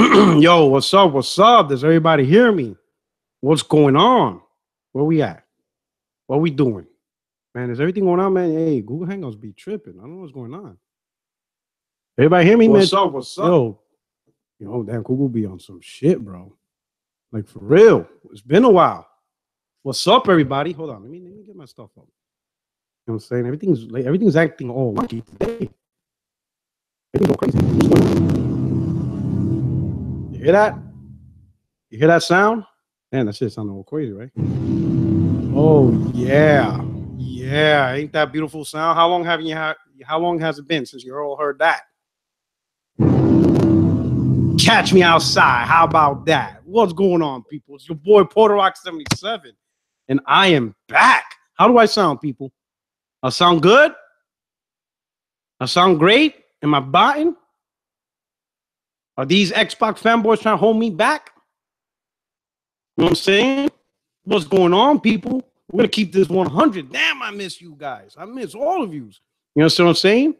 Yo, what's up? What's up? Does everybody hear me? What's going on? Where we at? What we doing? Man, is everything going on, man? Hey, Google Hangouts be tripping. I don't know what's going on. Everybody hear me, man? What's up? What's up? Damn, Google be on some shit, bro. Like for real. It's been a while. What's up, everybody? Hold on. Let me get my stuff up. You know what I'm saying? Everything's acting all wonky today. Everything's all crazy. What's going on? You hear that? You hear that sound? Man, that shit sounded all crazy, right? Oh yeah. Yeah. Ain't that beautiful sound? How long has it been since you all heard that? Catch me outside. How about that? What's going on, people? It's your boy Porter Rock 77. And I am back. How do I sound, people? I sound good? I sound great? Am I botting? Are these Xbox fanboys trying to hold me back? You know what I'm saying? What's going on, people? We're going to keep this 100. Damn, I miss you guys. I miss all of you. You understand what I'm saying?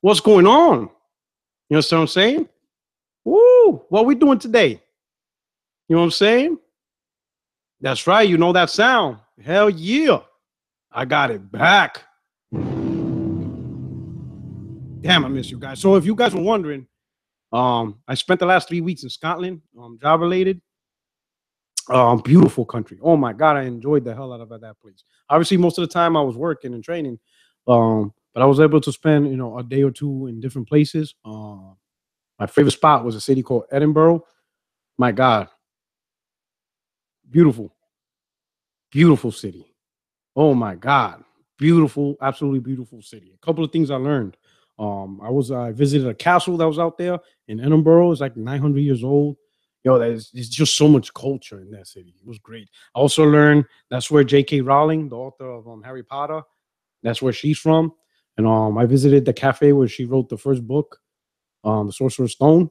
What's going on? You understand what I'm saying? Woo! What we doing today? You know what I'm saying? That's right. You know that sound. Hell yeah. I got it back. Damn, I miss you guys. So if you guys were wondering, I spent the last 3 weeks in Scotland, job related. Beautiful country. Oh my God, I enjoyed the hell out of that place. Obviously, most of the time I was working and training, but I was able to spend, a day or two in different places. My favorite spot was a city called Edinburgh. My God, beautiful, beautiful city. Oh my God, beautiful, absolutely beautiful city. A couple of things I learned. I visited a castle that was out there in Edinburgh. It's like 900 years old. There's just so much culture in that city. It was great. I also learned that's where J.K. Rowling, the author of Harry Potter, that's where she's from. And I visited the cafe where she wrote the first book, The Sorcerer's Stone.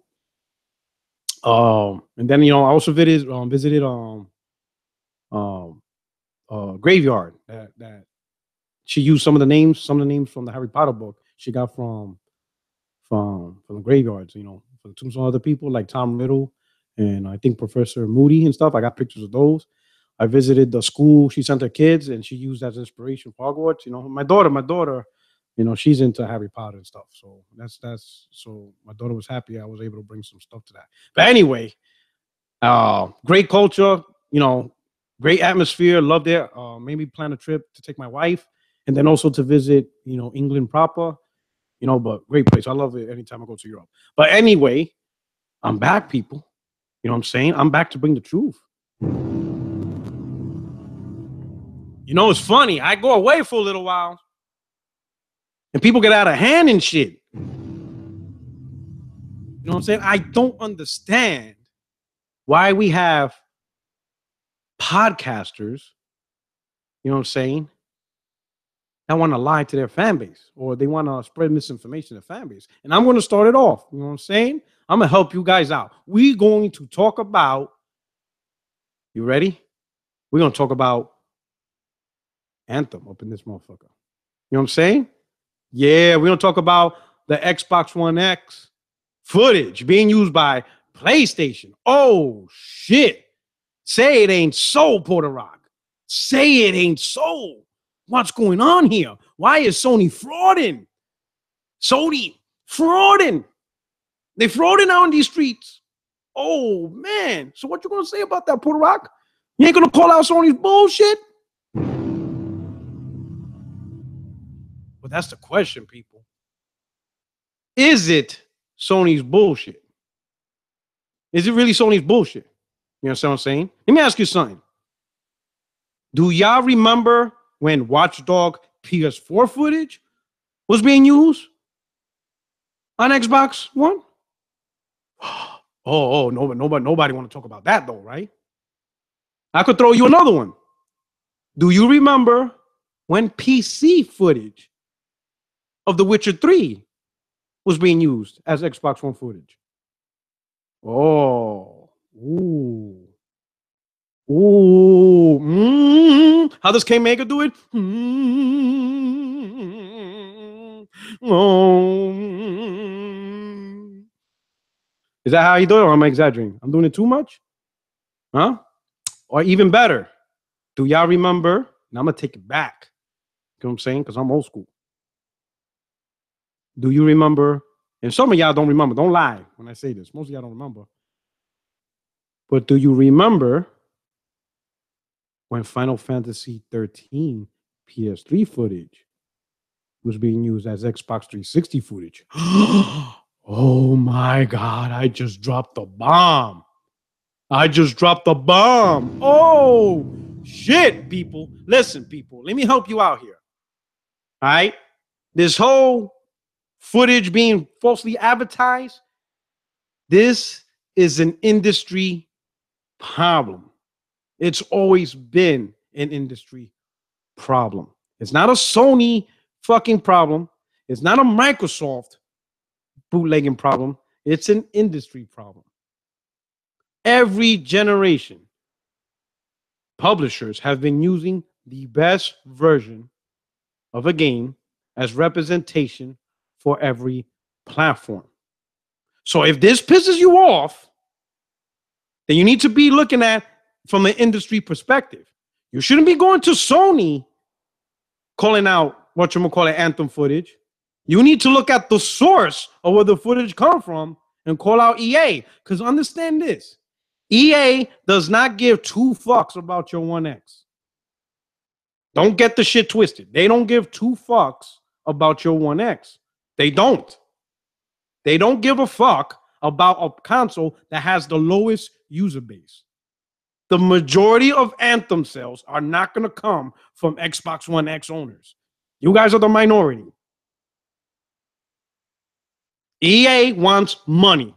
And then I also visited graveyard that she used some of the names from the Harry Potter book she got from the graveyards. From the tombs of other people like Tom Riddle. And I think Professor Moody and stuff. I got pictures of those. I visited the school she sent her kids, and she used as inspiration for Hogwarts. My daughter, she's into Harry Potter and stuff. So so my daughter was happy I was able to bring some stuff to that. But anyway, great culture, great atmosphere. Loved it. Maybe plan a trip to take my wife, and then also to visit, England proper. But great place. I love it anytime I go to Europe. But anyway, I'm back, people. You know what I'm saying? I'm back to bring the truth. It's funny. I go away for a little while and people get out of hand and shit. You know what I'm saying? I don't understand why we have podcasters, you know what I'm saying, that want to lie to their fan base or they want to spread misinformation to fan base. And I'm going to start it off. You know what I'm saying? I'm going to help you guys out. We're going to talk about, you ready? We're going to talk about Anthem up in this motherfucker. You know what I'm saying? Yeah, we're going to talk about the Xbox One X footage being used by PlayStation. Oh, shit. Say it ain't so, Porter Rock. Say it ain't so. What's going on here? Why is Sony frauding? Sony frauding. They frauding out in these streets. Oh, man. So what you going to say about that, Porter Rock? You ain't going to call out Sony's bullshit? But that's the question, people. Is it Sony's bullshit? Is it really Sony's bullshit? You know what I'm saying? Let me ask you something. Do y'all remember when Watchdog PS4 footage was being used on Xbox One? Oh, nobody want to talk about that though, right? I could throw you another one. Do you remember when PC footage of The Witcher 3 was being used as Xbox One footage? Oh, ooh. How does K Mega do it? Is that how you do it, or am I exaggerating? I'm doing it too much? Huh? Or even better, do y'all remember? And I'm gonna take it back. You know what I'm saying? Because I'm old school. Do you remember? And some of y'all don't remember. Don't lie when I say this. Most of y'all don't remember. But do you remember when Final Fantasy 13 PS3 footage was being used as Xbox 360 footage? Oh my God, I just dropped the bomb. I just dropped the bomb. Oh, shit, people. Listen, people, let me help you out here. All right? This whole footage being falsely advertised, this is an industry problem. It's always been an industry problem. It's not a Sony fucking problem. It's not a Microsoft bootlegging problem. It's an industry problem. Every generation, publishers have been using the best version of a game as representation for every platform. So if this pisses you off, then you need to be looking at from an industry perspective. You shouldn't be going to Sony calling out whatchamacallit Anthem footage. You need to look at the source of where the footage come from and call out EA. Because understand this, EA does not give two fucks about your One X. Don't get the shit twisted. They don't give two fucks about your One X. They don't. They don't give a fuck about a console that has the lowest user base. The majority of Anthem sales are not going to come from Xbox One X owners. You guys are the minority. EA wants money.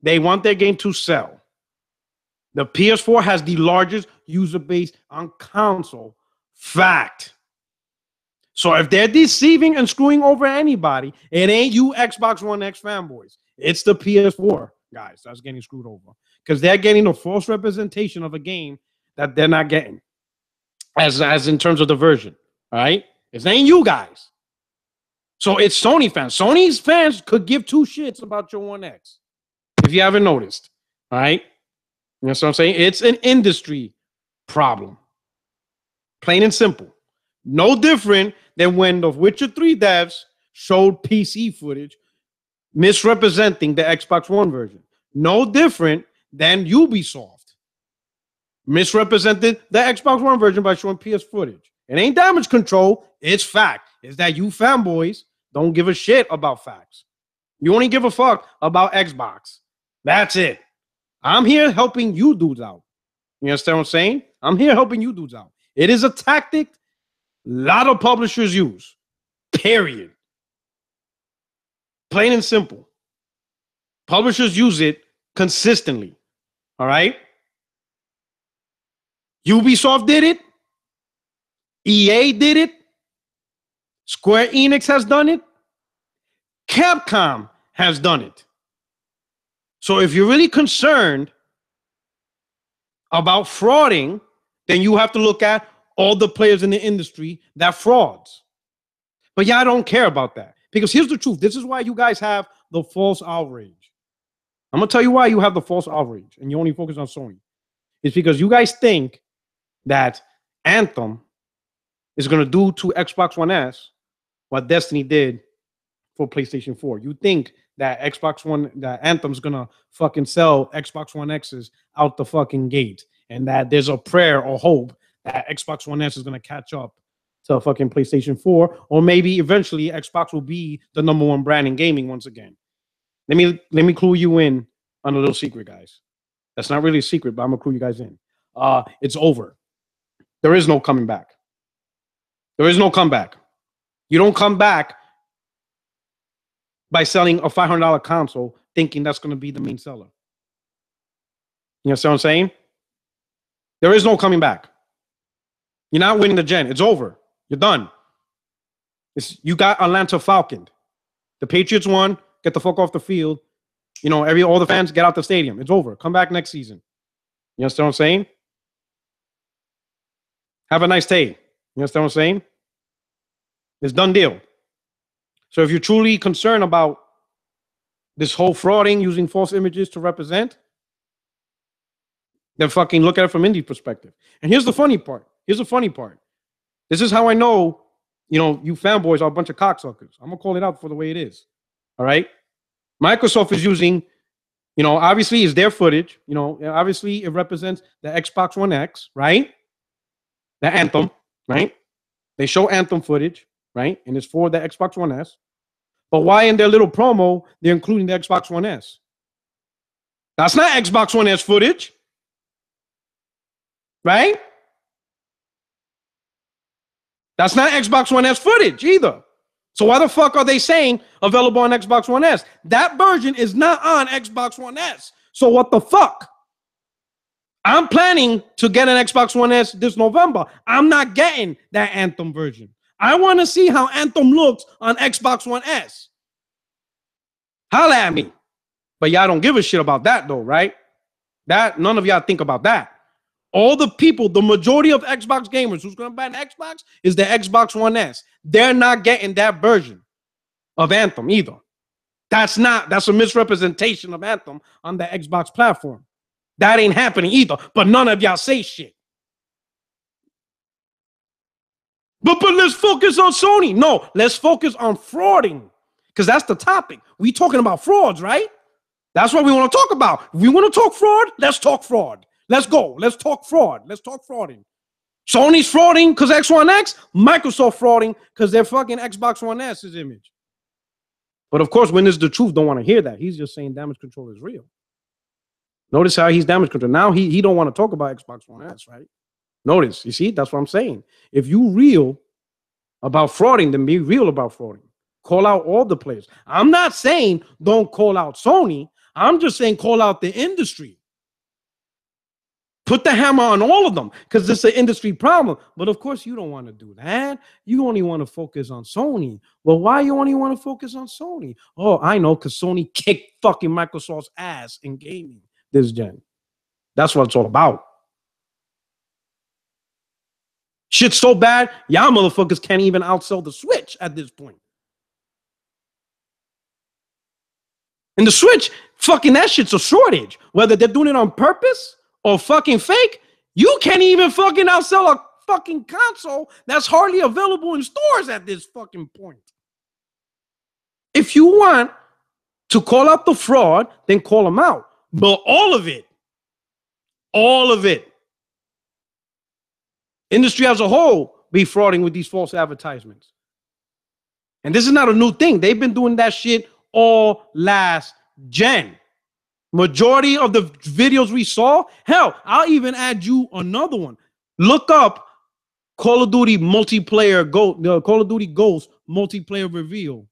They want their game to sell. The PS4 has the largest user base on console. Fact. So if they're deceiving and screwing over anybody, it ain't you Xbox One X fanboys. It's the PS4 guys that's getting screwed over because they're getting a false representation of a game that they're not getting as in terms of the version. All right. It ain't you guys. So it's Sony fans. Sony's fans could give two shits about your One X if you haven't noticed. All right. You know what I'm saying? It's an industry problem. Plain and simple. No different than when the Witcher 3 devs showed PC footage misrepresenting the Xbox One version. No different than Ubisoft misrepresented the Xbox One version by showing PS footage. It ain't damage control. It's fact. It's that you fanboys don't give a shit about facts. You only give a fuck about Xbox. That's it. I'm here helping you dudes out. You understand what I'm saying? I'm here helping you dudes out. It is a tactic a lot of publishers use. Period. Plain and simple. Publishers use it consistently. All right? Ubisoft did it. EA did it. Square Enix has done it. Capcom has done it. So if you're really concerned about frauding, then you have to look at all the players in the industry that frauds. But y'all don't care about that. Because here's the truth. This is why you guys have the false outrage. I'm going to tell you why you have the false outrage and you only focus on Sony. It's because you guys think that Anthem is going to do to Xbox One S what Destiny did for PlayStation 4. You think that that Anthem's going to fucking sell Xbox One X's out the fucking gate and that there's a prayer or hope that Xbox One S is going to catch up to fucking PlayStation 4, or maybe eventually Xbox will be the number one brand in gaming once again. Let me clue you in on a little secret, guys. That's not really a secret, but I'm gonna clue you guys in. It's over. There is no coming back. There is no comeback. You don't come back by selling a $500 console thinking that's gonna be the main seller. You know what I'm saying? There is no coming back. You're not winning the gen. It's over. You're done. You got Atlanta Falconed. The Patriots won. Get the fuck off the field. You know, all the fans get out the stadium. It's over. Come back next season. You understand what I'm saying? Have a nice day. You understand what I'm saying? It's done deal. So if you're truly concerned about This whole frauding using false images to represent, then fucking look at it from indie perspective. And here's the funny part. Here's the funny part. This is how I know, you know, you fanboys are a bunch of cocksuckers. I'm gonna call it out for the way it is. All right. Microsoft is using, you know, obviously is their footage. You know, obviously it represents the Xbox One X, right? The Anthem, right? They show Anthem footage, right? And it's for the Xbox One S. But why in their little promo they're including the Xbox One S? That's not Xbox One S footage, right? That's not Xbox One S footage either. So why the fuck are they saying available on Xbox One S? That version is not on Xbox One S. So what the fuck? I'm planning to get an Xbox One S this November. I'm not getting that Anthem version. I want to see how Anthem looks on Xbox One S. Holla at me. But y'all don't give a shit about that though, right? That none of y'all think about that. All the people, the majority of Xbox gamers who's going to buy an Xbox is the Xbox One S. They're not getting that version of Anthem either. That's a misrepresentation of Anthem on the Xbox platform. That ain't happening either. But none of y'all say shit. But let's focus on Sony. No, let's focus on frauding. Because that's the topic. We talking about frauds, right? That's what we want to talk about. If we want to talk fraud, let's talk fraud. Let's go. Let's talk fraud. Let's talk frauding. Sony's frauding because X1X. Microsoft frauding because their fucking Xbox One S's image. But of course, when it's the truth, don't want to hear that. He's just saying damage control is real. Notice how he's damage control. Now he don't want to talk about Xbox One S, right? Notice, you see, that's what I'm saying. If you real about frauding, then be real about frauding. Call out all the players. I'm not saying don't call out Sony. I'm just saying call out the industry. Put the hammer on all of them because it's an industry problem. But of course, you don't want to do that. You only want to focus on Sony. Well, why you only want to focus on Sony? Oh, I know, because Sony kicked fucking Microsoft's ass in gaming this gen. That's what it's all about. Shit's so bad, y'all motherfuckers can't even outsell the Switch at this point. And the Switch, fucking that shit's a shortage. Whether they're doing it on purpose or fucking fake, you can't even fucking outsell a fucking console that's hardly available in stores at this fucking point. If you want to call out the fraud, then call them out. But all of it. Industry as a whole be frauding with these false advertisements. And this is not a new thing. They've been doing that shit all last gen. Majority of the videos we saw, hell, I'll even add you another one. Look up Call of Duty multiplayer Call of Duty Ghost multiplayer reveal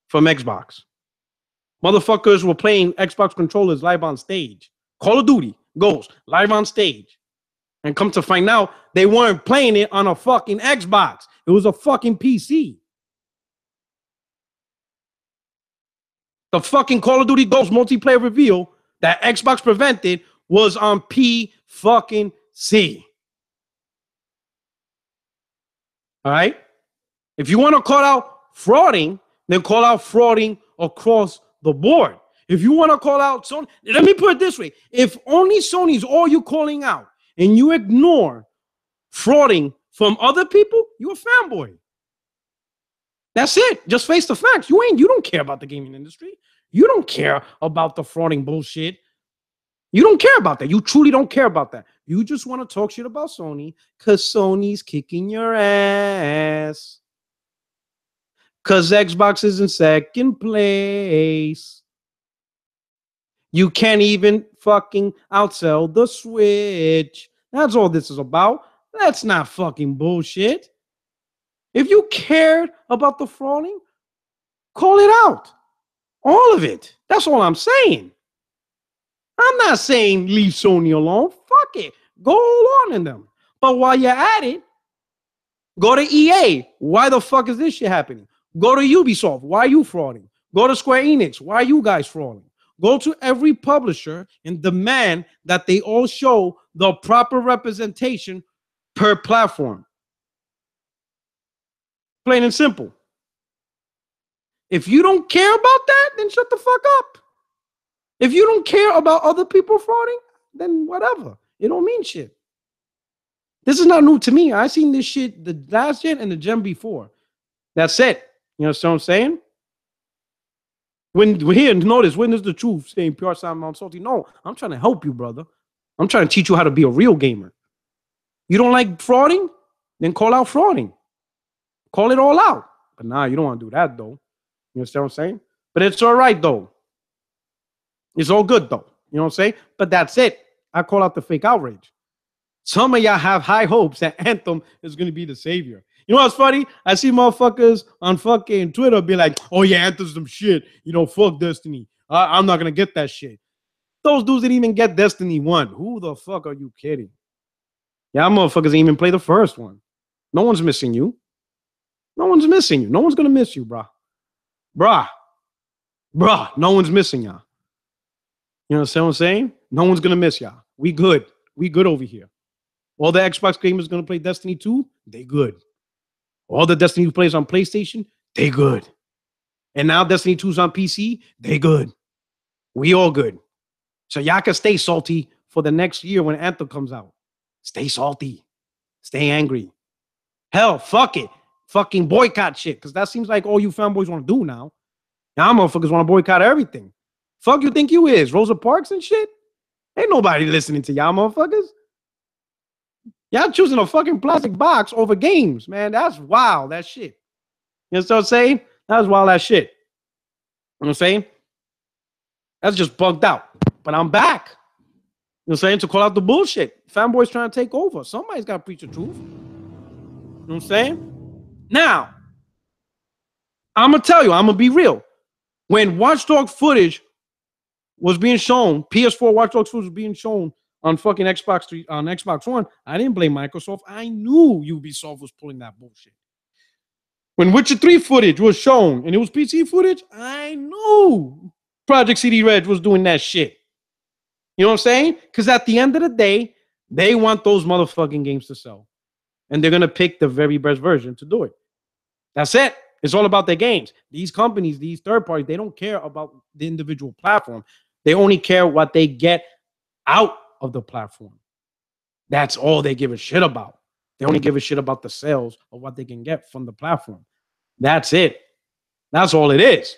from Xbox. Motherfuckers were playing Xbox controllers live on stage. Call of Duty Ghost live on stage. And come to find out, they weren't playing it on a fucking Xbox. It was a fucking PC. The fucking Call of Duty Ghost multiplayer reveal that Xbox prevented was on P-fucking-C. All right? If you want to call out frauding, then call out frauding across the board. If you want to call out Sony, let me put it this way. If only Sony's all you calling out and you ignore frauding from other people, you're a fanboy. That's it. Just face the facts. You don't care about the gaming industry. You don't care about the frauding bullshit. You don't care about that. You truly don't care about that. You just want to talk shit about Sony because Sony's kicking your ass. Because Xbox is in second place. You can't even fucking outsell the Switch. That's all this is about. That's not fucking bullshit. If you cared about the frauding, call it out. All of it. That's all I'm saying. I'm not saying leave Sony alone. Fuck it. Go all on in them. But while you're at it, go to EA. Why the fuck is this shit happening? Go to Ubisoft. Why are you frauding? Go to Square Enix. Why are you guys frauding? Go to every publisher and demand that they all show the proper representation per platform. Plain and simple. If you don't care about that, then shut the fuck up. If you don't care about other people frauding, then whatever. It don't mean shit. This is not new to me. I seen this shit the last gen and the gen before. That's it. You know what I'm saying? When we're here, notice, when is the truth saying pure sound Mount Salty? No, I'm trying to help you, brother. I'm trying to teach you how to be a real gamer. You don't like frauding? Then call out frauding. Call it all out. But nah, you don't want to do that, though. You understand what I'm saying? But it's all right, though. It's all good, though. You know what I'm saying? But that's it. I call out the fake outrage. Some of y'all have high hopes that Anthem is going to be the savior. You know what's funny? I see motherfuckers on fucking Twitter be like, oh yeah, Anthem's some shit. You know, fuck Destiny. I'm not going to get that shit. Those dudes didn't even get Destiny 1. Who the fuck are you kidding? Yeah, motherfuckers didn't even play the first one. No one's missing you. No one's missing you. No one's going to miss you, brah. Bruh, no one's missing y'all. You know what I'm saying? No one's going to miss y'all. We good. We good over here. All the Xbox gamers going to play Destiny 2, they good. All the Destiny players on PlayStation, they good. And now Destiny 2's on PC, they good. We all good. So y'all can stay salty for the next year when Anthem comes out. Stay salty. Stay angry. Hell, fuck it. Fucking boycott shit, because that seems like all you fanboys want to do now. Y'all motherfuckers want to boycott everything. Fuck you think you is? Rosa Parks and shit? Ain't nobody listening to y'all motherfuckers. Y'all choosing a fucking plastic box over games, man. That's wild, that shit. You know what I'm saying? That's wild, that shit. You know what I'm saying? That's just bugged out. But I'm back. You know what I'm saying? To call out the bullshit. Fanboys trying to take over. Somebody's got to preach the truth. You know what I'm saying? Now, I'm going to tell you, I'm going to be real. When Watchdog footage was being shown, PS4 Watchdog footage was being shown on fucking Xbox 3, on Xbox One, I didn't blame Microsoft. I knew Ubisoft was pulling that bullshit. When Witcher 3 footage was shown and it was PC footage, I knew Project CD Red was doing that shit. You know what I'm saying? Because at the end of the day, they want those motherfucking games to sell. And they're going to pick the very best version to do it. That's it. It's all about their games. These companies, these third parties, they don't care about the individual platform. They only care what they get out of the platform. That's all they give a shit about. They only give a shit about the sales of what they can get from the platform. That's it. That's all it is.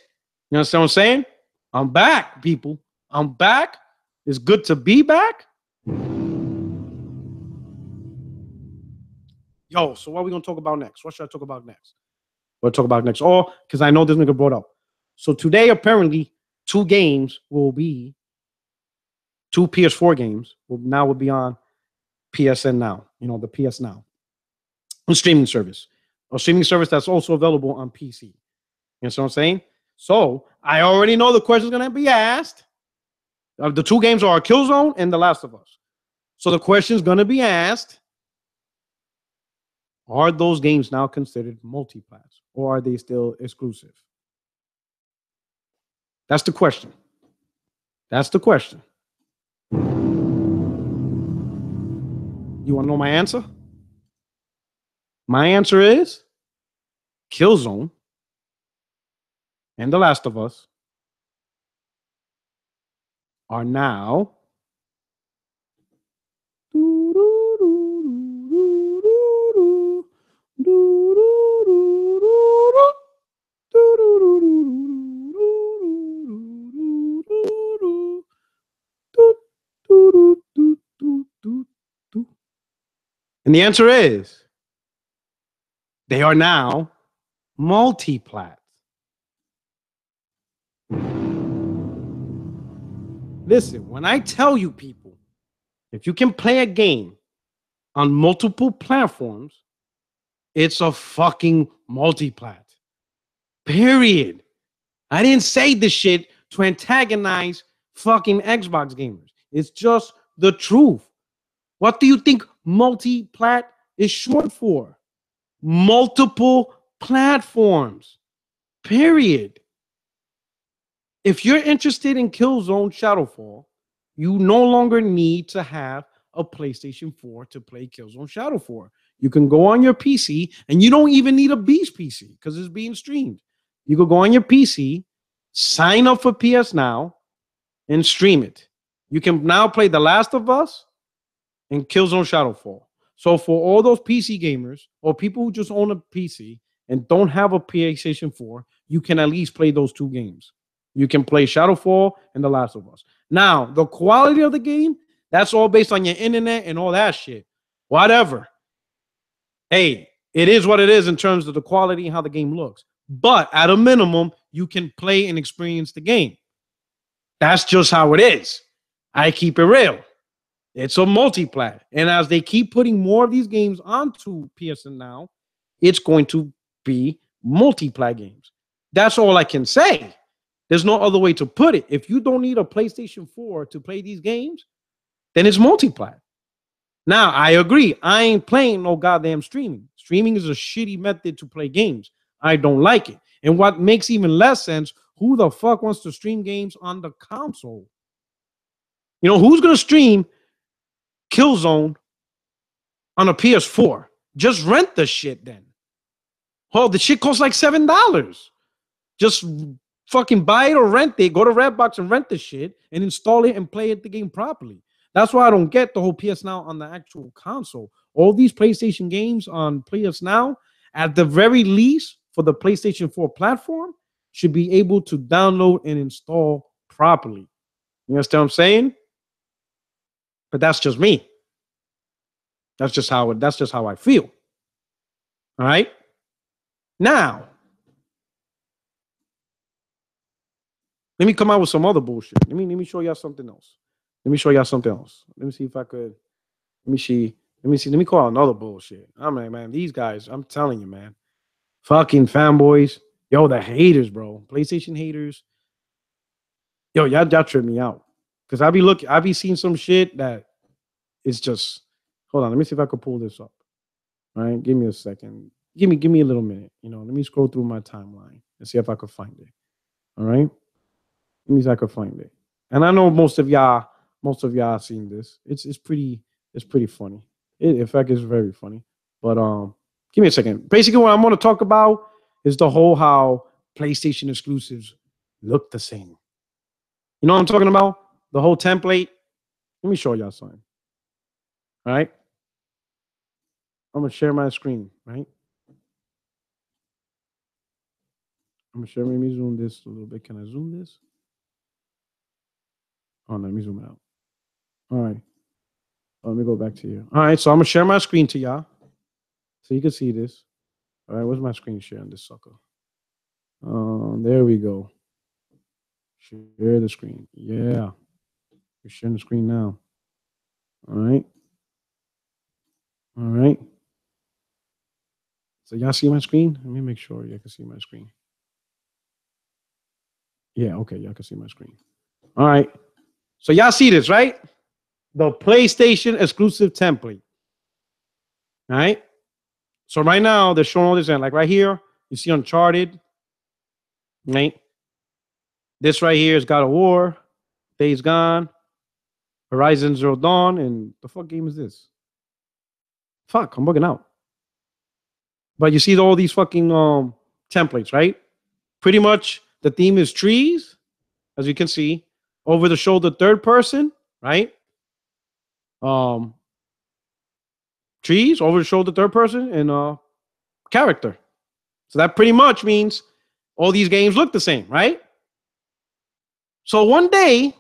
You understand what I'm saying? I'm back, people. I'm back. It's good to be back. Yo, so what are we going to talk about next? What should I talk about next? What talk about next? Oh, because I know this nigga brought up. So today, apparently, two PS4 games will be on PSN Now. You know, the PS Now. A streaming service. A streaming service that's also available on PC. You know what I'm saying? So I already know the question is going to be asked. The two games are Killzone and The Last of Us. So the question is going to be asked, are those games now considered multi-plats or are they still exclusive? That's the question. That's the question. You want to know my answer? My answer is Killzone and The Last of Us are now and the answer is they are now multi-plat. Listen, when I tell you people, if you can play a game on multiple platforms, it's a fucking multi-plat. Period. I didn't say this shit to antagonize fucking Xbox gamers. It's just the truth. What do you think multi-plat is short for? Multiple platforms. Period. If you're interested in Killzone Shadowfall, you no longer need to have a PlayStation 4 to play Killzone Shadowfall. You can go on your PC, and you don't even need a Beast PC because it's being streamed. You could go on your PC, sign up for PS Now, and stream it. You can now play The Last of Us and Killzone Shadowfall. So for all those PC gamers or people who just own a PC and don't have a PlayStation 4, you can at least play those two games. You can play Shadowfall and The Last of Us. Now, the quality of the game, that's all based on your internet and all that shit. Whatever. Hey, it is what it is in terms of the quality and how the game looks. But at a minimum, you can play and experience the game. That's just how it is. I keep it real. It's a multiplat. And as they keep putting more of these games onto PSN now, it's going to be multiplat games. That's all I can say. There's no other way to put it. If you don't need a PlayStation 4 to play these games, then it's multiplat. Now, I agree. I ain't playing no goddamn streaming. Streaming is a shitty method to play games. I don't like it. And what makes even less sense, who the fuck wants to stream games on the console? You know, who's going to stream Killzone on a PS4? Just rent the shit then. Oh, the shit costs like $7. Just fucking buy it or rent it. Go to Redbox and rent the shit and install it and play it the game properly. That's why I don't get the whole PS Now on the actual console. All these PlayStation games on PS Now, at the very least for the PlayStation 4 platform, should be able to download and install properly. You understand what I'm saying? But that's just me. That's just how I feel. All right. Now, let me come out with some other bullshit. Let me show y'all something else. Let me show y'all something else. Let me see if I could. Let me see. Let me call out another bullshit. I'm like, man, these guys, I'm telling you, man. Fucking fanboys. Yo, the haters, bro. PlayStation haters. Yo, y'all trip me out. Because I be seeing some shit that is just, hold on, let me see if I could pull this up. All right, give me a second. Give me a little minute. You know, let me scroll through my timeline and see if I could find it. All right. Let me see if I could find it. And I know most of y'all seen this. It's pretty funny. In fact, it's very funny. But give me a second. Basically, what I'm going to talk about is the whole how PlayStation exclusives look the same. You know what I'm talking about? The whole template. Let me show y'all something. All right. I'm going to share my screen, right? I'm going to share. Let me zoom this a little bit. Can I zoom this? Oh, no, let me zoom it out. All right. Let me go back to you. All right. So I'm going to share my screen to y'all so you can see this. All right. Where's my screen share on this sucker? There we go. Share the screen. Yeah. We're sharing the screen now. All right. All right. So y'all see my screen? Let me make sure y'all can see my screen. Yeah, okay, y'all can see my screen. All right. So y'all see this, right? The PlayStation exclusive template. All right. So right now they're showing all this, and like right here, you see Uncharted. Right. This right here is God of War, Days Gone, Horizon Zero Dawn, and the fuck game is this? Fuck, I'm bugging out. But you see all these fucking templates, right? Pretty much the theme is trees, as you can see, over the shoulder third person, right? Trees over the shoulder third person and character. So that pretty much means all these games look the same, right? So one day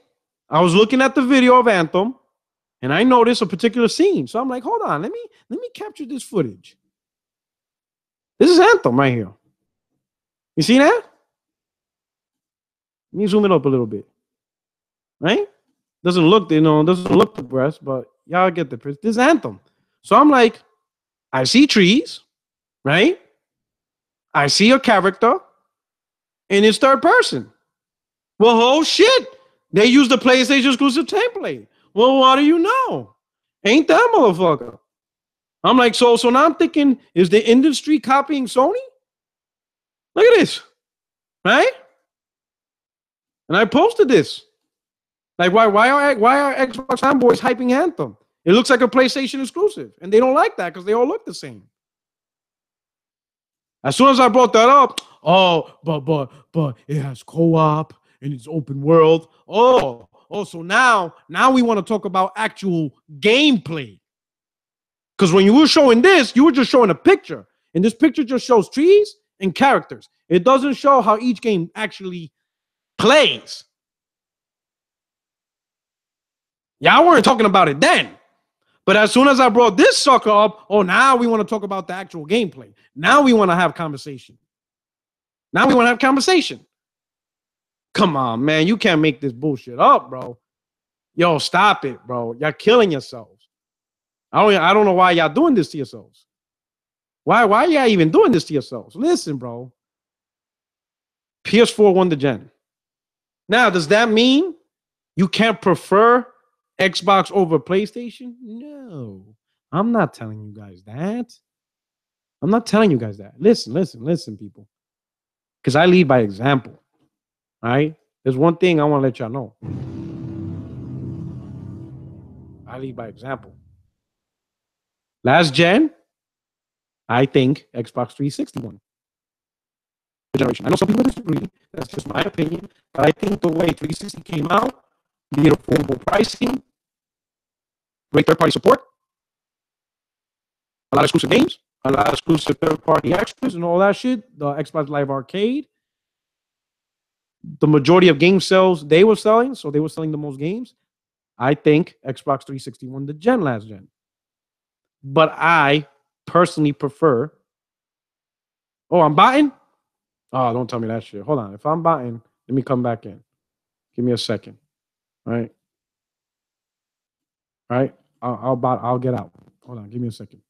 I was looking at the video of Anthem and I noticed a particular scene. So I'm like, hold on, let me capture this footage. This is Anthem right here. You see that? Let me zoom it up a little bit. Right? Doesn't look the best, but y'all get the picture. This is Anthem. So I'm like, I see trees, right? I see a character, and it's third person. Well, oh shit, they use the PlayStation exclusive template. Well, what do you know? Ain't that motherfucker? I'm like, so now I'm thinking, is the industry copying Sony? Look at this, right? And I posted this. Like, why are Xbox fanboys hyping Anthem? It looks like a PlayStation exclusive, and they don't like that because they all look the same. As soon as I brought that up, oh, but it has co-op and it's open world. Oh, Oh, so now we want to talk about actual gameplay. Because when you were showing this, you were just showing a picture. And this picture just shows trees and characters. It doesn't show how each game actually plays. Y'all weren't talking about it then. But as soon as I brought this sucker up, oh, now we want to talk about the actual gameplay. Now we want to have conversation. Now we want to have conversation. Come on, man. You can't make this bullshit up, bro. Yo, stop it, bro. Y'all killing yourselves. I don't know why y'all doing this to yourselves. Why y'all even doing this to yourselves? Listen, bro. PS4 won the gen. Now, does that mean you can't prefer Xbox over PlayStation? No. I'm not telling you guys that. I'm not telling you guys that. Listen, people. Because I lead by example. All right? There's one thing I want to let y'all know. I lead by example. Last gen, I think Xbox 360 won the generation. I know some people disagree. That's just my opinion. But I think the way 360 came out, be it affordable pricing, great third-party support, a lot of exclusive games, a lot of exclusive third-party extras and all that shit, the Xbox Live Arcade, the majority of game sales they were selling, so they were selling the most games. I think Xbox 360 won the gen last gen. But I personally prefer... Oh, I'm botting? Oh, don't tell me that shit. Hold on. If I'm botting, let me come back in. Give me a second. All right? All right? I'll get out. Hold on. Give me a second.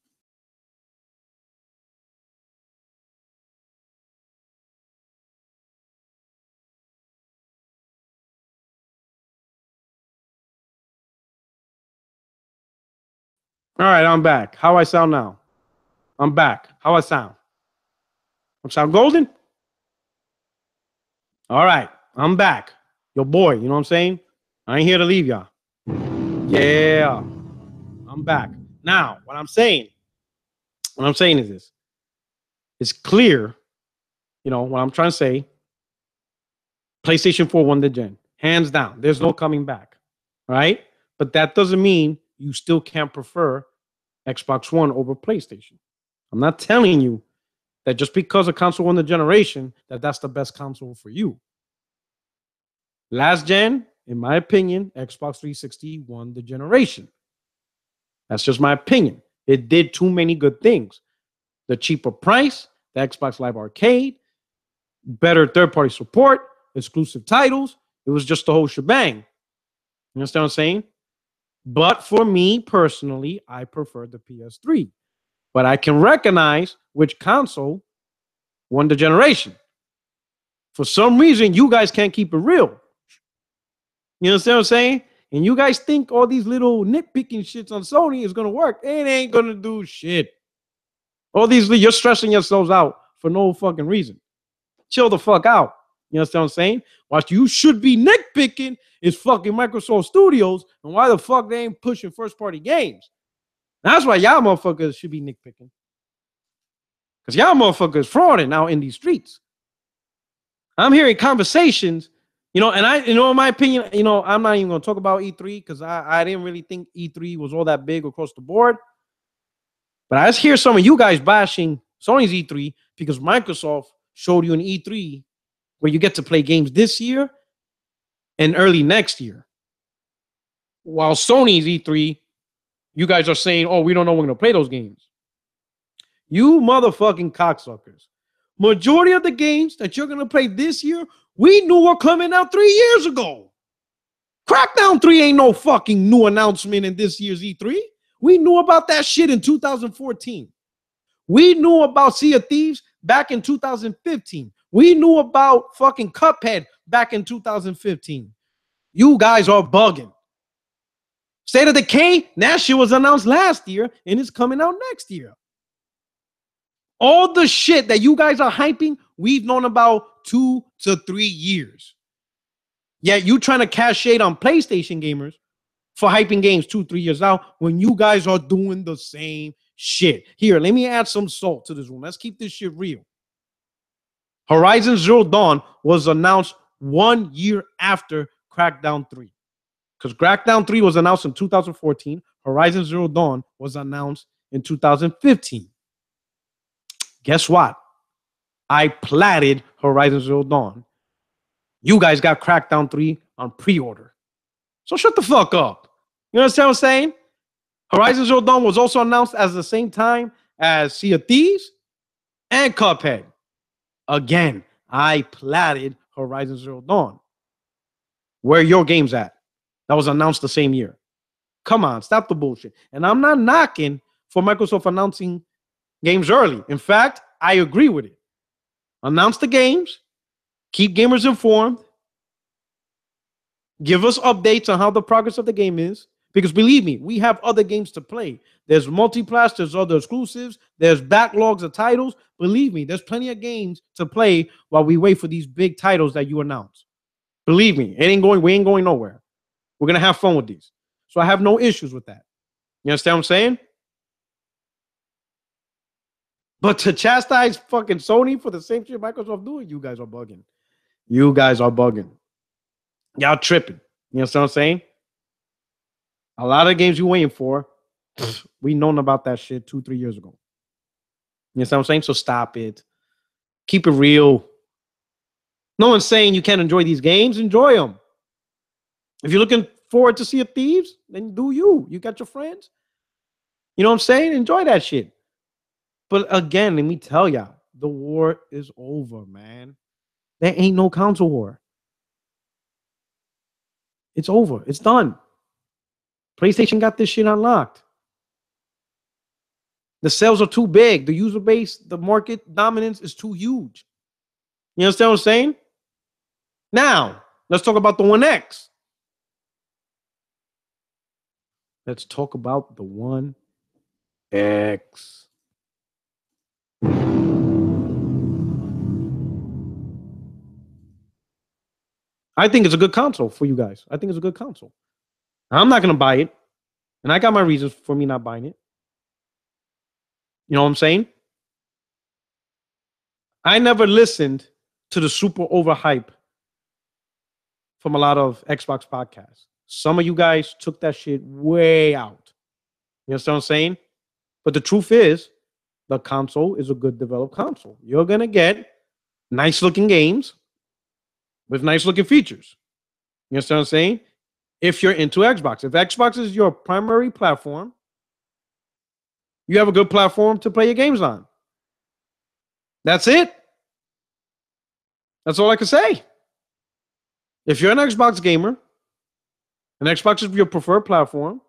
All right, I'm back. How I sound now? I'm back. How I sound? I sound golden? All right, I'm back. Your boy, you know what I'm saying? I ain't here to leave y'all. Yeah, I'm back. Now, what I'm saying is this. It's clear, you know, what I'm trying to say. PlayStation 4 won the gen. Hands down. There's no coming back. All right? But that doesn't mean you still can't prefer Xbox One over PlayStation. I'm not telling you that just because a console won the generation, that's the best console for you. Last gen, in my opinion, Xbox 360 won the generation. That's just my opinion. It did too many good things. The cheaper price, the Xbox Live Arcade, better third-party support, exclusive titles. It was just the whole shebang. You understand what I'm saying? But for me personally, I prefer the PS3. But I can recognize which console won the generation. For some reason, you guys can't keep it real. You understand what I'm saying? And you guys think all these little nitpicking shits on Sony is going to work. It ain't going to do shit. All these, you're stressing yourselves out for no fucking reason. Chill the fuck out. You understand what I'm saying? What you should be nitpicking is fucking Microsoft Studios and why the fuck they ain't pushing first-party games. That's why y'all motherfuckers should be nitpicking. Because y'all motherfuckers frauding out in these streets. I'm hearing conversations, you know, and in my opinion, you know, I'm not even going to talk about E3 because I didn't really think E3 was all that big across the board. But I just hear some of you guys bashing Sony's E3 because Microsoft showed you an E3 where you get to play games this year and early next year. While Sony's E3, you guys are saying, oh, we don't know we're going to play those games. You motherfucking cocksuckers. Majority of the games that you're going to play this year, we knew were coming out 3 years ago. Crackdown 3 ain't no fucking new announcement in this year's E3. We knew about that shit in 2014. We knew about Sea of Thieves back in 2015. We knew about fucking Cuphead back in 2015. You guys are bugging. State of Decay, that shit was announced last year and it's coming out next year. All the shit that you guys are hyping, we've known about 2 to 3 years. Yet you trying to cash shade on PlayStation gamers for hyping games 2, 3 years out when you guys are doing the same shit. Here, let me add some salt to this one. Let's keep this shit real. Horizon Zero Dawn was announced 1 year after Crackdown 3. Because Crackdown 3 was announced in 2014. Horizon Zero Dawn was announced in 2015. Guess what? I platted Horizon Zero Dawn. You guys got Crackdown 3 on pre-order. So shut the fuck up. You understand what I'm saying? Horizon Zero Dawn was also announced at the same time as Sea of Thieves and Cuphead. Again, I platted Horizon Zero Dawn. Where are your games at? That was announced the same year. Come on, stop the bullshit. And I'm not knocking for Microsoft announcing games early. In fact, I agree with it. Announce the games, keep gamers informed, give us updates on how the progress of the game is. Because believe me, we have other games to play. There's multiplats, there's other exclusives, there's backlogs of titles. Believe me, there's plenty of games to play while we wait for these big titles that you announce. Believe me, we ain't going nowhere. We're gonna have fun with these. So I have no issues with that. You understand what I'm saying? But to chastise fucking Sony for the same shit Microsoft doing, you guys are bugging. You guys are bugging. Y'all tripping. You understand what I'm saying? A lot of games you're waiting for, we known about that shit 2-3 years ago. You understand what I'm saying? So stop it. Keep it real. No one's saying you can't enjoy these games. Enjoy them. If you're looking forward to Sea of Thieves, then do you. You got your friends. You know what I'm saying? Enjoy that shit. But again, let me tell y'all, the war is over, man. There ain't no console war. It's over. It's done. PlayStation got this shit unlocked. The sales are too big. The user base, the market dominance is too huge. You understand what I'm saying? Now, let's talk about the One X. Let's talk about the One X. I think it's a good console for you guys. I think it's a good console. I'm not going to buy it. And I got my reasons for me not buying it. You know what I'm saying? I never listened to the super overhype from a lot of Xbox podcasts. Some of you guys took that shit way out. You understand what I'm saying? But the truth is, the console is a good developed console. You're going to get nice looking games with nice looking features. You understand what I'm saying? If you're into Xbox. If Xbox is your primary platform, you have a good platform to play your games on. That's it. That's all I can say. If you're an Xbox gamer, and Xbox is your preferred platform,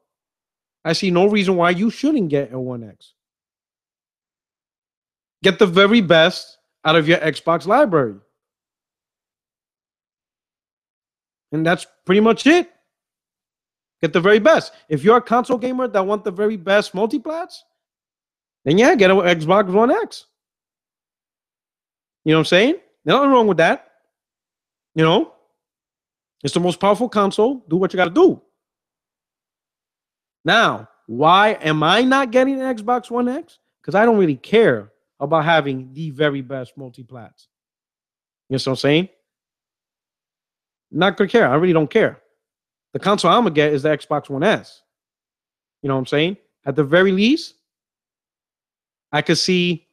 I see no reason why you shouldn't get a One X. Get the very best out of your Xbox library. And that's pretty much it. Get the very best. If you're a console gamer that want the very best multiplats, then yeah, get an Xbox One X. You know what I'm saying? Nothing wrong with that. You know, it's the most powerful console. Do what you got to do. Now, why am I not getting an Xbox One X? Because I don't really care about having the very best multiplats. You know what I'm saying? Not gonna care. I really don't care. The console I'm gonna get is the Xbox One S. You know what I'm saying? At the very least, I could see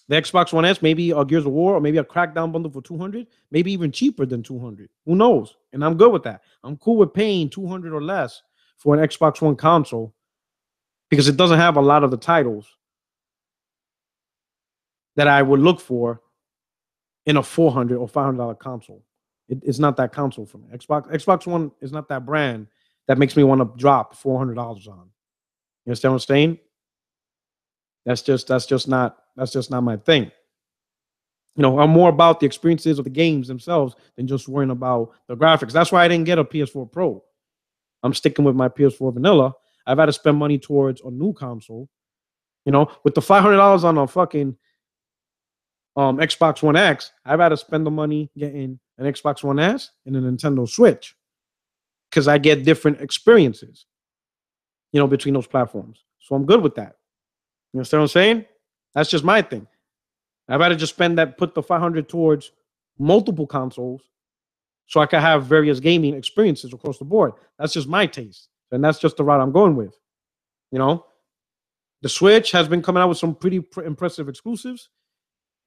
the Xbox One S, maybe a Gears of War, or maybe a Crackdown bundle for $200, maybe even cheaper than $200. Who knows? And I'm good with that. I'm cool with paying $200 or less for an Xbox One console because it doesn't have a lot of the titles that I would look for in a $400 or $500 console. It's not that console for me. Xbox One is not that brand that makes me want to drop $400 on. You understand what I'm saying? That's just not my thing. You know, I'm more about the experiences of the games themselves than just worrying about the graphics. That's why I didn't get a PS4 Pro. I'm sticking with my PS4 vanilla. I've had to spend money towards a new console. You know, with the $500 on a fucking Xbox One X, I've had to spend the money getting an Xbox One S and a Nintendo Switch because I get different experiences, you know, between those platforms. So I'm good with that. You understand what I'm saying? That's just my thing. I'd rather just put the $500 towards multiple consoles so I can have various gaming experiences across the board. That's just my taste, and that's just the route I'm going with. You know, the Switch has been coming out with some pretty impressive exclusives,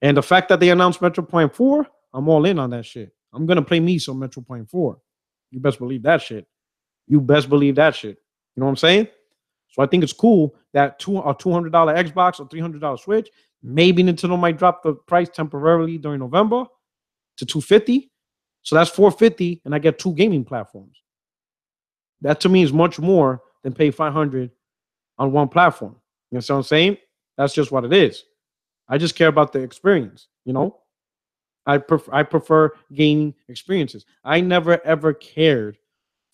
and the fact that they announced Metro Prime 4, I'm all in on that shit. I'm gonna play me some Metro Prime 4. You best believe that shit. You best believe that shit. You know what I'm saying? So I think it's cool that a $200 Xbox or $300 Switch, maybe Nintendo might drop the price temporarily during November to 250. So that's 450, and I get 2 gaming platforms. That to me is much more than pay 500 on one platform. You know what I'm saying? That's just what it is. I just care about the experience. You know, I prefer gaming experiences. I never ever cared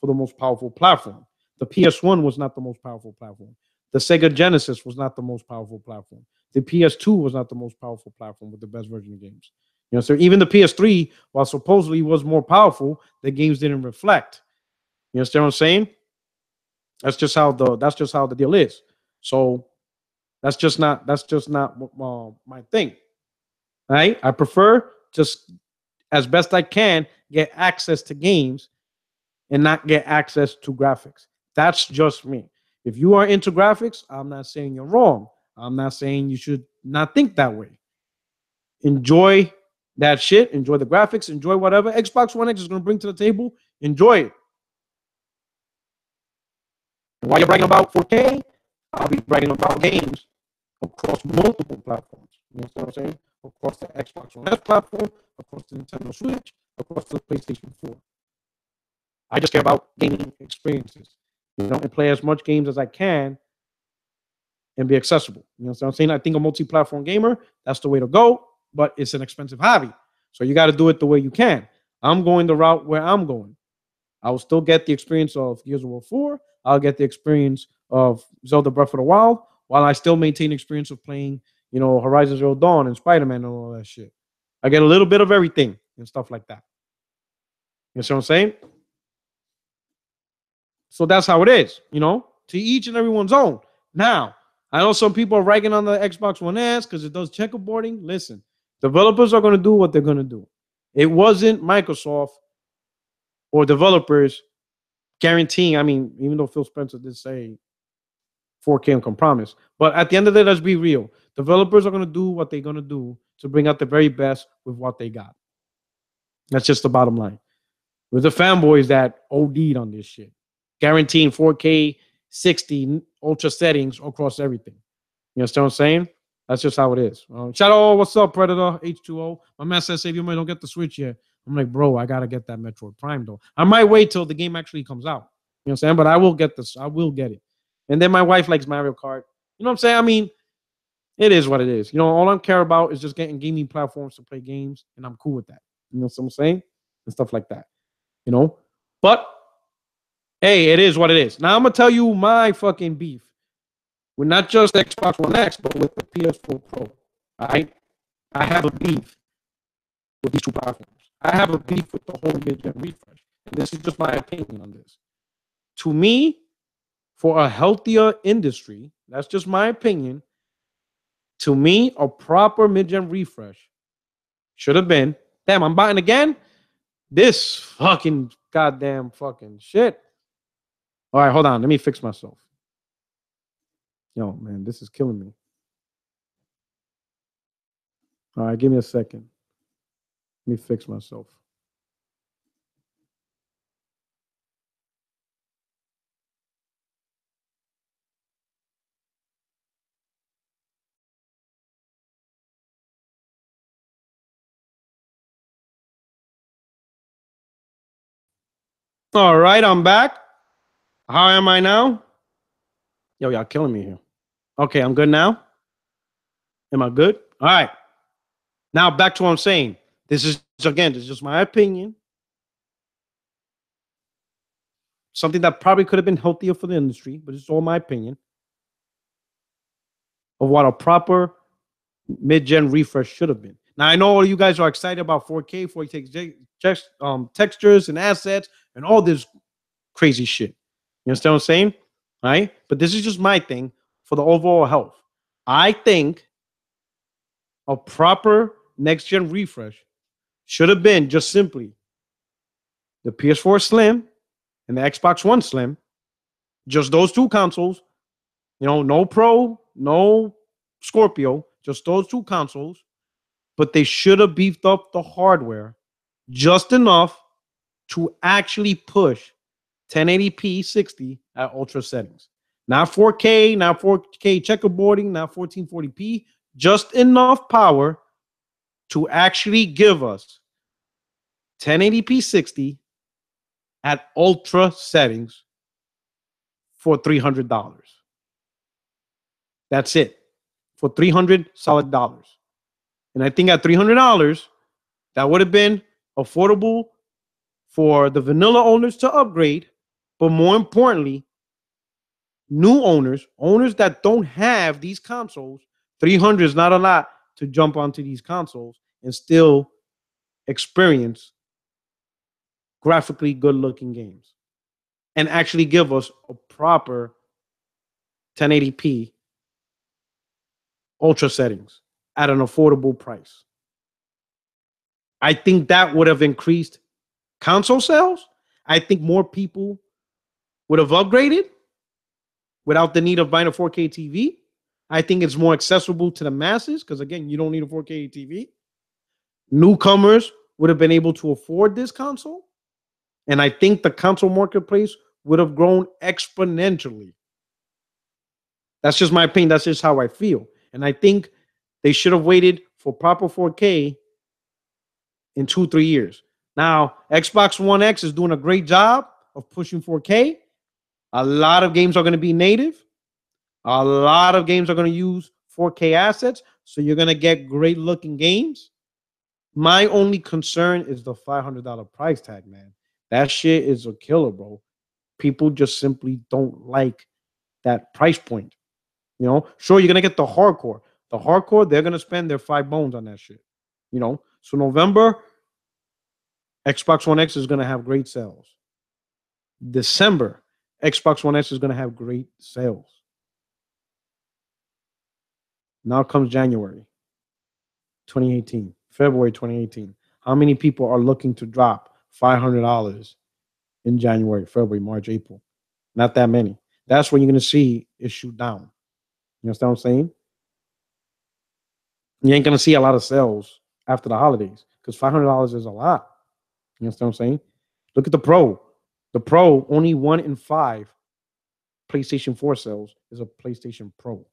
for the most powerful platform. The PS1 was not the most powerful platform. The Sega Genesis was not the most powerful platform. The PS2 was not the most powerful platform with the best version of games. You know, so even the PS3, while supposedly was more powerful, the games didn't reflect. You understand what I'm saying? That's just how the deal is. So that's just not my thing. Right? I prefer just as best I can get access to games and not get access to graphics. That's just me. If you are into graphics, I'm not saying you're wrong. I'm not saying you should not think that way. Enjoy that shit. Enjoy the graphics. Enjoy whatever Xbox One X is going to bring to the table. Enjoy it. And while you're bragging about 4K, I'll be bragging about games across multiple platforms. You know what I'm saying? Across the Xbox One S platform, across the Nintendo Switch, across the PlayStation 4. I just care about gaming experiences, you know, and play as much games as I can and be accessible. You know what I'm saying? I think a multi-platform gamer, that's the way to go, but it's an expensive hobby. So you got to do it the way you can. I'm going the route where I'm going. I will still get the experience of Gears of War 4. I'll get the experience of Zelda Breath of the Wild, while I still maintain the experience of playing, you know, Horizon Zero Dawn and Spider-Man and all that shit. I get a little bit of everything and stuff like that. You know what I'm saying? So that's how it is, you know, to each and everyone's own. Now, I know some people are ragging on the Xbox One S because it does checkerboarding. Listen, developers are going to do what they're going to do. It wasn't Microsoft or developers guaranteeing. I mean, even though Phil Spencer did say 4K on compromise, but at the end of the day, let's be real. Developers are going to do what they're going to do to bring out the very best with what they got. That's just the bottom line. With the fanboys that OD'd on this shit, guaranteeing 4K 60 ultra settings across everything. You understand what I'm saying? That's just how it is. Shout out, what's up, Predator H2O? My man says, if you might don't get the Switch yet. I'm like, bro, I gotta get that Metroid Prime though. I might wait till the game actually comes out. You know what I'm saying? But I will get this. I will get it. And then my wife likes Mario Kart. You know what I'm saying? I mean, it is what it is. You know, all I care about is just getting gaming platforms to play games, and I'm cool with that. You know what I'm saying? And stuff like that. You know? But hey, it is what it is. Now I'm gonna tell you my fucking beef with not just Xbox One X, but with the PS4 Pro. All right, I have a beef with these two platforms. I have a beef with the whole mid-gen refresh, and this is just my opinion on this. To me, for a healthier industry, that's just my opinion. To me, a proper mid-gen refresh should have been. Damn, I'm buying again. This fucking goddamn fucking shit. All right, hold on. Let me fix myself. Yo, man, this is killing me. All right, give me a second. Let me fix myself. All right, I'm back. How am I now? Yo, y'all killing me here. Okay, I'm good now. Am I good? All right. Now back to what I'm saying. This is just my opinion. Something that probably could have been healthier for the industry, but it's all my opinion of what a proper mid-gen refresh should have been. Now I know all you guys are excited about 4K, 4K textures and assets and all this crazy shit. You understand what I'm saying? All right. But this is just my thing for the overall health. I think a proper next gen refresh should have been just simply the PS4 Slim and the Xbox One Slim, just those two consoles, no Pro, no Scorpio, just those two consoles, but they should have beefed up the hardware just enough to actually push 1080p 60 at ultra settings. Not 4K, not 4K checkerboarding, not 1440p, just enough power to actually give us 1080p 60 at ultra settings for $300. That's it. For $300 solid dollars. And I think at $300, that would have been affordable for the vanilla owners to upgrade, but more importantly, new owners that don't have these consoles. 300 is not a lot to jump onto these consoles and still experience graphically good looking games and actually give us a proper 1080p ultra settings at an affordable price. I think that would have increased console sales. I think more people would have upgraded without the need of buying a 4K TV. I think it's more accessible to the masses because, again, you don't need a 4K TV. Newcomers would have been able to afford this console. And I think the console marketplace would have grown exponentially. That's just my opinion. That's just how I feel. And I think they should have waited for proper 4K in 2-3 years. Now, Xbox One X is doing a great job of pushing 4K. A lot of games are going to be native. A lot of games are going to use 4K assets. So you're going to get great looking games. My only concern is the $500 price tag, man. That shit is a killer, bro. People just simply don't like that price point. Sure, you're going to get the hardcore. The hardcore, they're going to spend their 5 bones on that shit. So November, Xbox One X is going to have great sales. December, Xbox One X is going to have great sales. Now comes January 2018, February 2018. How many people are looking to drop $500 in January, February, March, April? Not that many. That's when you're going to see it shoot down. You understand what I'm saying? You ain't going to see a lot of sales after the holidays because $500 is a lot. You understand what I'm saying? Look at the Pro. The Pro, only 1 in 5 PlayStation 4 sales is a PlayStation Pro.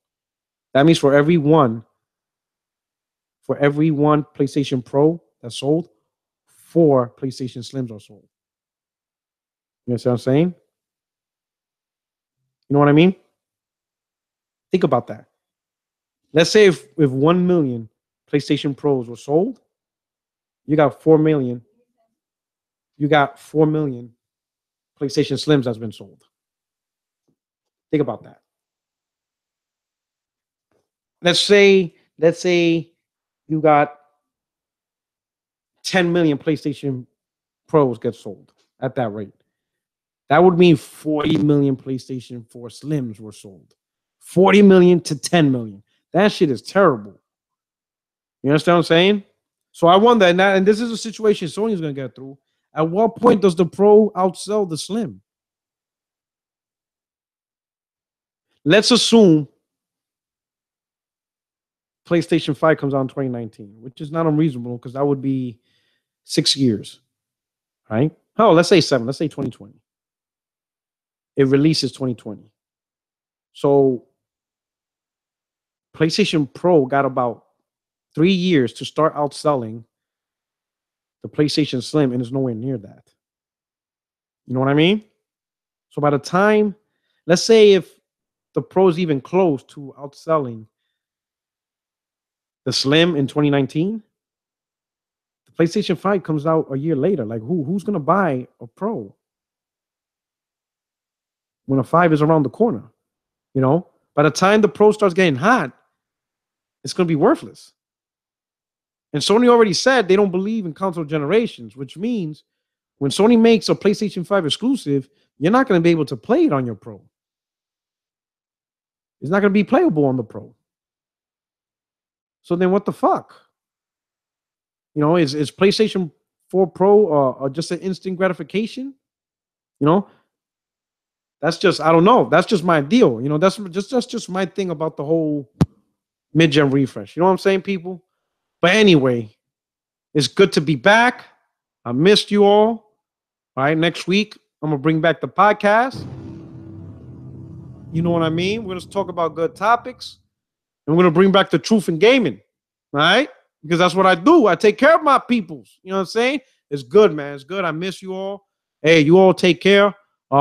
That means for every one PlayStation Pro that's sold, 4 PlayStation Slims are sold. You understand what I'm saying? You know what I mean? Think about that. Let's say if 1 million PlayStation Pros were sold, you got 4 million. You got 4 million PlayStation Slims that's been sold. Think about that. Let's say you got 10 million PlayStation Pros get sold at that rate. That would mean 40 million PlayStation 4 Slims were sold. 40 million to 10 million. That shit is terrible. You understand what I'm saying? So I wonder, and this is a situation Sony's going to get through. At what point does the Pro outsell the Slim? Let's assume PlayStation 5 comes out in 2019, which is not unreasonable because that would be 6 years, right? Oh, let's say 7. Let's say 2020. It releases 2020. So PlayStation Pro got about 3 years to start outselling the PlayStation Slim, and it's nowhere near that. You know what I mean? So by the time, let's say if the Pro is even close to outselling the Slim in 2019, the PlayStation 5 comes out a year later. Like who's going to buy a Pro when a 5 is around the corner? By the time the Pro starts getting hot, it's going to be worthless. And Sony already said they don't believe in console generations, which means when Sony makes a PlayStation 5 exclusive, you're not going to be able to play it on your Pro. It's not going to be playable on the Pro. So then what the fuck? Is PlayStation 4 Pro just an instant gratification, you know, that's just, I don't know. That's just my deal. You know, that's just my thing about the whole mid-gen refresh. You know what I'm saying, people? But anyway, it's good to be back. I missed you all. All right, next week I'm gonna bring back the podcast. You know what I mean? We're gonna talk about good topics, and we're gonna bring back the truth in gaming. All right, because that's what I do. I take care of my peoples. You know what I'm saying? It's good, man. It's good. I miss you all. Hey, you all take care. You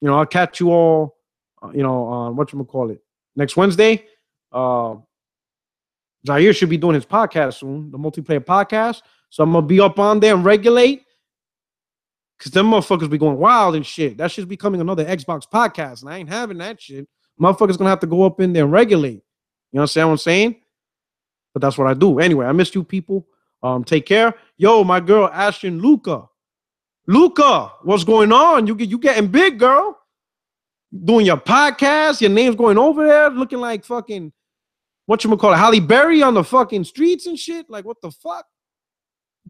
know, I'll catch you all. You know, on whatchamacallit next Wednesday. Zaire should be doing his podcast soon, the multiplayer podcast. So I'm gonna be up on there and regulate. Cause them motherfuckers be going wild and shit. That shit's becoming another Xbox podcast, and I ain't having that shit. Motherfuckers gonna have to go up in there and regulate. You understand what I'm saying? But that's what I do. Anyway, I missed you people. Take care. Yo, my girl Ashton Luca. Luca, what's going on? You getting big, girl. Doing your podcast. Your name's going over there, looking like fucking whatchamacallit, Halle Berry on the fucking streets and shit. Like, what the fuck?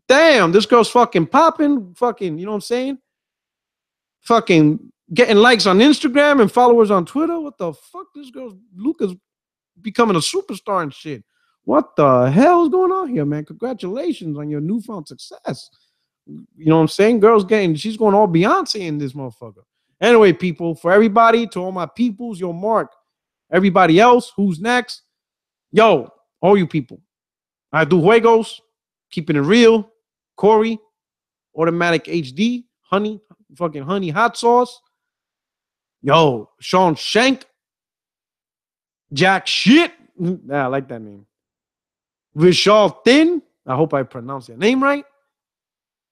Damn, this girl's fucking popping. Fucking, you know what I'm saying? Fucking getting likes on Instagram and followers on Twitter. What the fuck? This girl's Luca's becoming a superstar and shit. What the hell is going on here, man? Congratulations on your newfound success. You know what I'm saying? Girls getting, she's going all Beyonce in this motherfucker. Anyway, people, for everybody, to all my peoples, yo, Mark, everybody else, who's next? Yo, all you people. I do juegos, keeping it real. Corey, Automatic HD, Honey, fucking Honey Hot Sauce. Yo, Sean Shank, Jack Shit. Yeah, I like that name. Vishal Thin. I hope I pronounced your name right.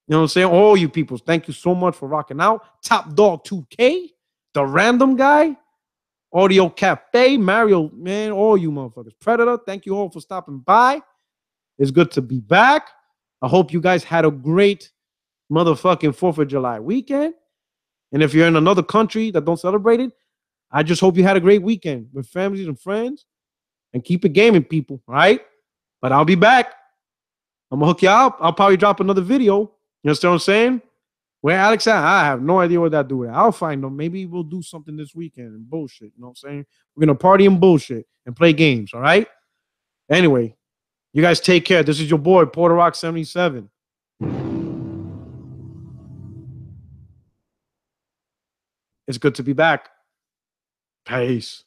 You know what I'm saying? All you people, thank you so much for rocking out. Top Dog 2K, the random guy, Audio Cafe, Mario, man, all you motherfuckers. Predator, thank you all for stopping by. It's good to be back. I hope you guys had a great motherfucking 4th of July weekend. And if you're in another country that don't celebrate it, I just hope you had a great weekend with families and friends. And keep it gaming, people, all right? But I'll be back. I'm going to hook you up. I'll probably drop another video. You understand what I'm saying? Where Alex at? I have no idea what that do with. I'll find them. Maybe we'll do something this weekend and bullshit. You know what I'm saying? We're going to party and bullshit and play games, all right? Anyway, you guys take care. This is your boy, Porter Rock 77. It's good to be back. Peace.